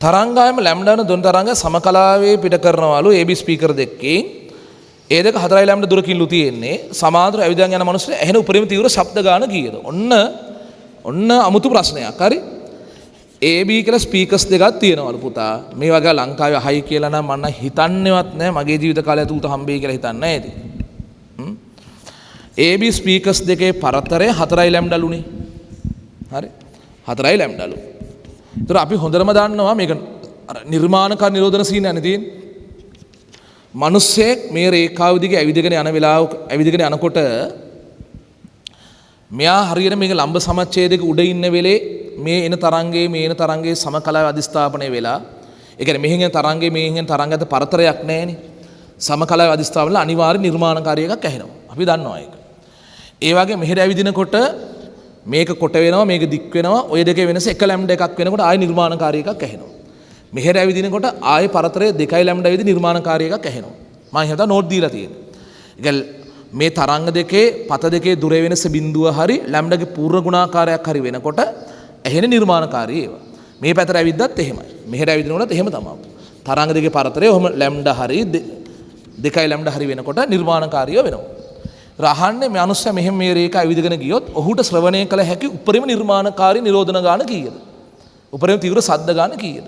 තරංගායම ලැම්ඩාන දුන් තරංග සමකලාවේ පිට කරනවලු AB ස්පීකර් දෙකකින් ඒ දෙක 4 ලැම්ඩා දුරකින්ලු තියෙන්නේ සමාන්තර ඇවිදන් යන මනුස්සය ඇහෙන උපරිම තීව්‍ර ශබ්ද ගාන කීයද ඔන්න අමුතු ප්‍රශ්නයක් හරි AB කියලා ස්පීකර්ස් දෙකක් තියෙනවලු පුතා මේ වගේ ලංකාවේ අහයි කියලා නම් මම හිතන්නේවත් නැහැ මගේ ජීවිත කාලය තුත හම්බෙයි කියලා හිතන්නේ නැහැ ඉතින් AB ස්පීකර්ස් දෙකේ පරතරය 4 ලැම්ඩාලුනේ හරි 4 ලැම්ඩාලු ඒතර අපි හොඳටම දන්නවා මේක නිර්මාණකාර නිරෝධන සීන් යන්නේ තියෙන්නේ මිනිස්සෙක් මේ රේඛාව දිගේ ඇවිදගෙන යන වෙලාවක ඇවිදගෙන යනකොට මෙයා හරියට මේක ලම්බ සමච්ඡේදයක උඩ ඉන්න වෙලේ මේ එන තරංගයේ සමකලාව අධිස්ථාපනය වෙලා ඒ කියන්නේ මෙහෙන් එන තරංගයේ මෙහෙන් එන තරංග අතර පරතරයක් නැහැනේ සමකලාව අධිස්ථාපන වල අනිවාර්ය නිර්මාණකාරී එකක් ඇහෙනවා අපි දන්නවා ඒක ඒ වගේ මෙහෙට ඇවිදිනකොට මේක කොට වෙනවා මේක දික් වෙනවා ඔය දෙකේ වෙනස 1 ලැම්ඩා එකක් වෙනකොට ආය නිර්මාණකාරී එකක් ඇහෙනවා මෙහෙට ඇවිදිනකොට ආය පරතරය 2 ලැම්ඩා විදි නිර්මාණකාරී එකක් ඇහෙනවා මම හිතා නෝට් දීලා තියෙනවා මේ තරංග දෙකේ පත දෙකේ දුර වෙනස බිඳුව හරි ලැම්ඩාගේ පූර්ණ ගුණාකාරයක් හරි වෙනකොට ඇහෙන නිර්මාණකාරී ඒවා මේ පැතර ඇවිද්දත් එහෙමයි මෙහෙට ඇවිදිනකොටත් එහෙම තමයි තරංග දෙකේ පරතරය ඔහම ලැම්ඩා හරි 2 ලැම්ඩා හරි වෙනකොට නිර්මාණකාරීව වෙනවා රහන්නේ මනුස්සයා මෙහෙම මේ රේඛා ඇවිදගෙන ගියොත් ඔහුට ශ්‍රවණය කළ හැකි උපරිම නිර්මාණකාරී නිරෝධන ගාන කීයද? උපරිම තීව්‍ර ශබ්ද ගාන කීයද?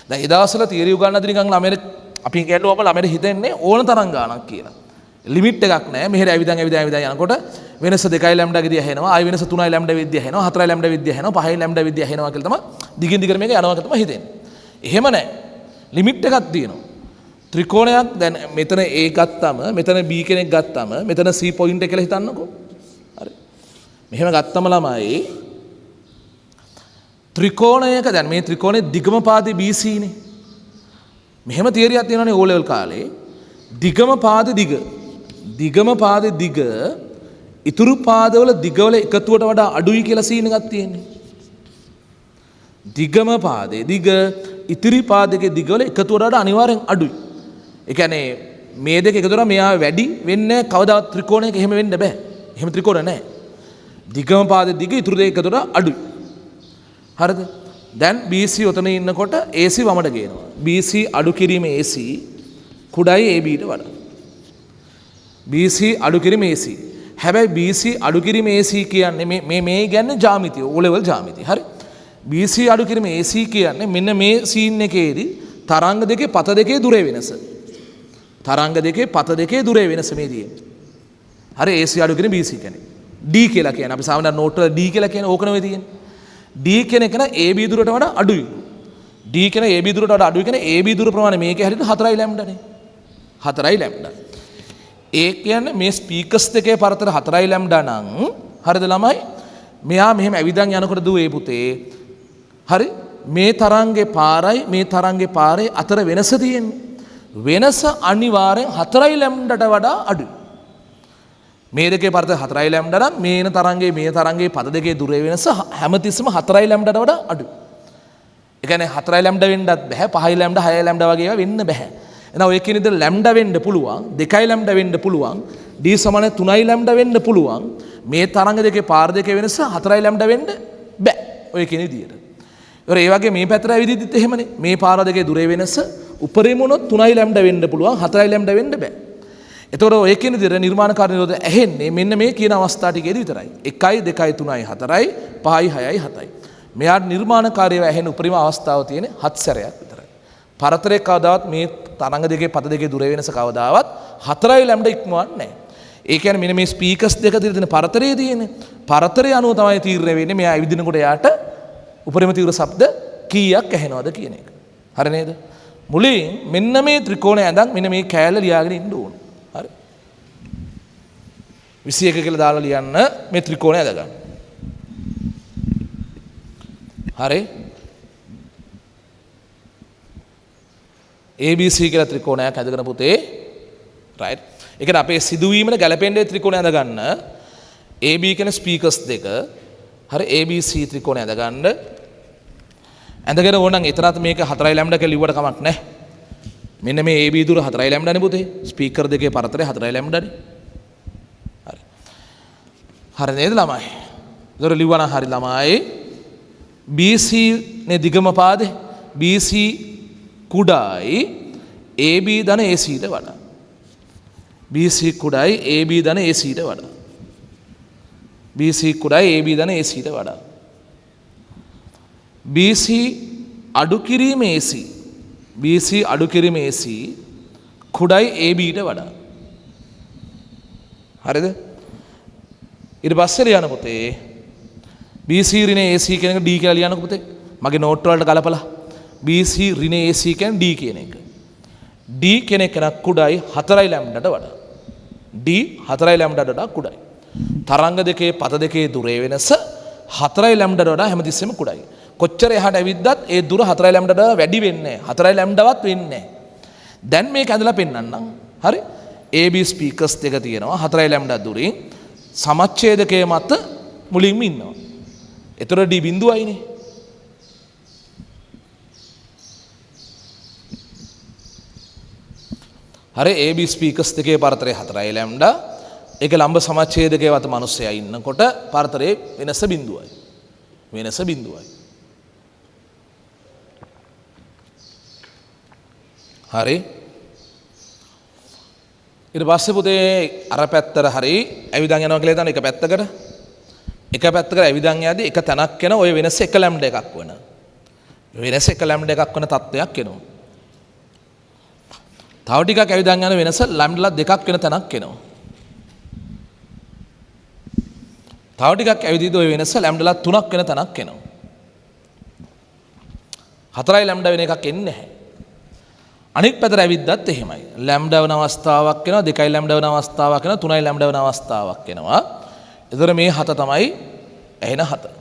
දැන් ඒ දවස්වල තියරි උගන්නන දිනිකන් ළමයට අපි කියනවා ළමයට හිතෙන්නේ ඕන තරම් ගානක් කියලා. ලිමිට් එකක් නැහැ. මෙහෙට ඇවිදන් යනකොට වෙනස 2 ලැම්ඩා ගෙදී ඇහෙනවා. ආයි වෙනස 3 ලැම්ඩා වෙද්දී ඇහෙනවා. 4 ලැම්ඩා වෙද්දී ඇහෙනවා. 5 ලැම්ඩා වෙද්දී ඇහෙනවා කියලා තමයි දිගින් දිගට මේක යනවා කියලා තමයි හිතෙන්නේ. එහෙම නැහැ. ලිමිට් එකක් තියෙනවා. ත්‍රිකෝණයක් දැන් මෙතන A ගත්තම මෙතන B කෙනෙක් ගත්තම මෙතන C පොයින්ට් එක කියලා හිතන්නකෝ. හරි. මෙහෙම ගත්තම ළමයි ත්‍රිකෝණයක දැන් මේ ත්‍රිකෝණේ දිගම පාදේ BC නේ. මෙහෙම තියරියක් තියෙනවානේ O level කාලේ. දිගම පාදේ දිග ඉතුරු පාදවල දිගවල එකතුවට වඩා අඩුයි කියලා සීන් එකක් තියෙන්නේ. දිගම පාදේ දිග ඉතිරි පාදකේ දිගවල එකතුවට වඩා අනිවාර්යෙන් අඩුයි. ඒ කියන්නේ මේ දෙක එකතු කරා මෙයා වැඩි වෙන්නේ කවදාවත් ත්‍රිකෝණයක එහෙම වෙන්න බෑ. එහෙම ත්‍රිකෝණ නැහැ. දිගම පාදේ දිග ඉතුරු දෙක එකතු කරා අඩුයි. හරිද? දැන් BC ඔතන ඉන්නකොට AC වමඩ ගේනවා. BC අඩු කිරීම AC කුඩයි AB ට වඩා. BC අඩු කිරීම AC. හැබැයි BC අඩු කිරීම AC කියන්නේ මේ කියන්නේ ජ්‍යාමිතිය, O level ජ්‍යාමිතිය. හරි? BC අඩු කිරීම AC කියන්නේ මෙන්න මේ සීන් එකේදී තරංග දෙකේ පත දෙකේ දුරේ වෙනස. තරංග දෙකේ පත දෙකේ දුරේ වෙනස මේ තියෙන්නේ. හරි AC අඩු කිරීම BC කියන්නේ. D කියලා කියන්නේ අපි සාමාන්‍යයෙන් නෝට් වල D කියලා කියන්නේ ඕක නෙවෙයි තියෙන්නේ. D කියන එක නම් AB දුරට වඩා අඩුයි. D කියන AB දුරට වඩා අඩුයි කියන්නේ AB දුර ප්‍රමාණය මේකේ හරියට 4 ලැම්ඩානේ. 4 ලැම්ඩා. ඒ කියන්නේ මේ ස්පීකර්ස් දෙකේ පරතර 4 ලැම්ඩා නම් හරිද ළමයි? මෙයා මෙහෙම ඇවිදන් යනකොට දුවේ පුතේ. හරි? මේ තරංගේ පාරයි අතර වෙනස තියෙන්නේ. වෙනස අනිවාර්යෙන් 4 ලැම්ඩාට වඩා අඩුයි. මේ දෙකේ පරතර 4 ලැම්ඩා නම් මේ තරංගේ පද දෙකේ දුරේ වෙනස හැමතිස්සෙම 4 ලැම්ඩාට වඩා අඩුයි. ඒ කියන්නේ 4 ලැම්ඩා වෙන්නත් බෑ 5 ලැම්ඩා 6 ලැම්ඩා වගේ ඒවා වෙන්න බෑ. එහෙනම් ඔය කියන විදිහට ලැම්ඩා වෙන්න පුළුවන් 2 ලැම්ඩා වෙන්න පුළුවන් D සමාන 3 ලැම්ඩා වෙන්න පුළුවන් මේ තරංග දෙකේ පාර දෙකේ වෙනස 4 ලැම්ඩා වෙන්න බෑ ඔය කියන විදිහට. ඒ වගේ මේ පැත්තට ඇවිදිද්දිත් එහෙමනේ මේ පාර දෙකේ දුරේ වෙනස උපරිම උනොත් 3 ලැම්ඩා වෙන්න පුළුවන් 4 ලැම්ඩා වෙන්න බෑ. එතකොට ඔය කියන විදිහට නිර්මාණකාරී නිරෝධය ඇහෙන්නේ මෙන්න මේ කියන අවස්ථා ටිකේදී විතරයි. 1 2 3 4 5 6 7යි. මෙයාට නිර්මාණකාරීව ඇහෙන උපරිම අවස්ථාව තියෙන්නේ 7 සැරයක් විතරයි. පරතරේ කවදාවත් මේ තරංග දෙකේ පද දෙකේ දුර වෙනස කවදාවත් 4 ලැම්ඩා ඉක්මවන්නේ නැහැ. ඒ කියන්නේ මෙන්න මේ ස්පීකර්ස් දෙක අතර තියෙන පරතරයේ තියෙන්නේ. පරතරය අනුව තමයි තීරණය වෙන්නේ මෙයා ඇවිදිනකොට යාට උපරිම තීව්‍ර ශබ්ද කීයක් ඇහෙනවද කියන එක. හරි නේද? මුලින් මෙන්න මේ ත්‍රිකෝණය ඇඳන් මෙන්න මේ කෑල්ල ලියාගෙන ඉන්න ඕන. හරි. 21 කියලා දාලා ලියන්න මේ ත්‍රිකෝණය ඇඳ ගන්න. හරි. ABC කියලා ත්‍රිකෝණයක් ඇඳගෙන පුතේ. රයිට්. ඒ කියන්නේ අපේ සිදුවීමට ගැලපෙන්නේ ත්‍රිකෝණය ඇඳ ගන්න. AB කියන ස්පීකර්ස් දෙක. හරි ABC ත්‍රිකෝණය ඇඳ ගන්න. ඇඳගෙන ඕනනම් එතරම් මේක 4 ලැම්ඩා කියලා ලිව්වට කමක් නැහැ. මෙන්න මේ AB දුර 4 ලැම්ඩානේ පුතේ. ස්පීකර් දෙකේ පරතරය 4 ලැම්ඩානේ. හරි. හරි නේද ළමයි? ඒතර ලිව්වා නම් හරි ළමයි. BC නේ දිගම පාදේ BC කුඩායි AB ධන AC ට වඩා. BC කුඩායි AB ධන AC ට වඩා. BC කුඩායි AB ධන AC ට වඩා. BC අඩු කිරීම AC. BC අඩු කිරීම AC කුඩායි AB ට වඩා. හරිද? ඊට පස්සේ ලියන්න පුතේ BC ඍණ AC කියන එක D කියලා ලියන්නකො පුතේ. මගේ නෝට් වලට ගලපලා BC ඍණ AC කියන්නේ D කියන එක. D කියන එක කුඩායි 4 ලැම්ඩාට වඩා. D 4 ලැම්ඩාට වඩා කුඩායි. තරංග දෙකේ පත දෙකේ දුරේ වෙනස 4 ලැම්ඩාට වඩා හැමතිස්සෙම කුඩායි. කොච්චර එහාට ඇවිද්දත් ඒ දුර 4 ලැම්ඩාට වැඩි වෙන්නේ නැහැ. 4 ලැම්ඩාවත් වෙන්නේ නැහැ. දැන් මේක ඇදලා පෙන්නන්නම්. හරි? AB ස්පීකර්ස් දෙක තියෙනවා 4 ලැම්ඩා දුරින් සමච්ඡේදකයේ මත මුලින්ම ඉන්නවා. ඒතර D බිඳුවයිනේ. හරි AB ස්පීකර්ස් දෙකේ පරතරය 4 ලැම්ඩා. ඒක ලම්බ සමච්ඡේදකයේ මත මිනිස්සයා ඉන්නකොට පරතරයේ වෙනස බිඳුවයි. වෙනස බිඳුවයි. හරි? ඊට පස්සේ පුතේ අර පැත්තට හරි ඇවිදන් යනවා කියලා හිතන්න එක පැත්තකට. එක පැත්තකට ඇවිදන් යද්දී එක තැනක් යන ওই වෙනස 1 ලැම්ඩා එකක් වෙන. වෙනස 1 ලැම්ඩා එකක් වෙන තත්ත්වයක් එනවා. තව ටිකක් ඇවිදන් යන වෙනස ලැම්ඩා දෙකක් වෙන තැනක් එනවා. තව ටිකක් ඇවිදීදී ওই වෙනස ලැම්ඩා 3ක් වෙන තැනක් එනවා. 4 ලැම්ඩා වෙන එකක් එන්නේ නැහැ. අනිත් පැත්තට ඇවිද්දත් එහෙමයි. ලැම්ඩා වෙන අවස්ථාවක් එනවා, 2 ලැම්ඩා වෙන අවස්ථාවක් එනවා, 3 ලැම්ඩා වෙන අවස්ථාවක් එනවා. ඒතර මේ 7 තමයි ඇහෙන 7.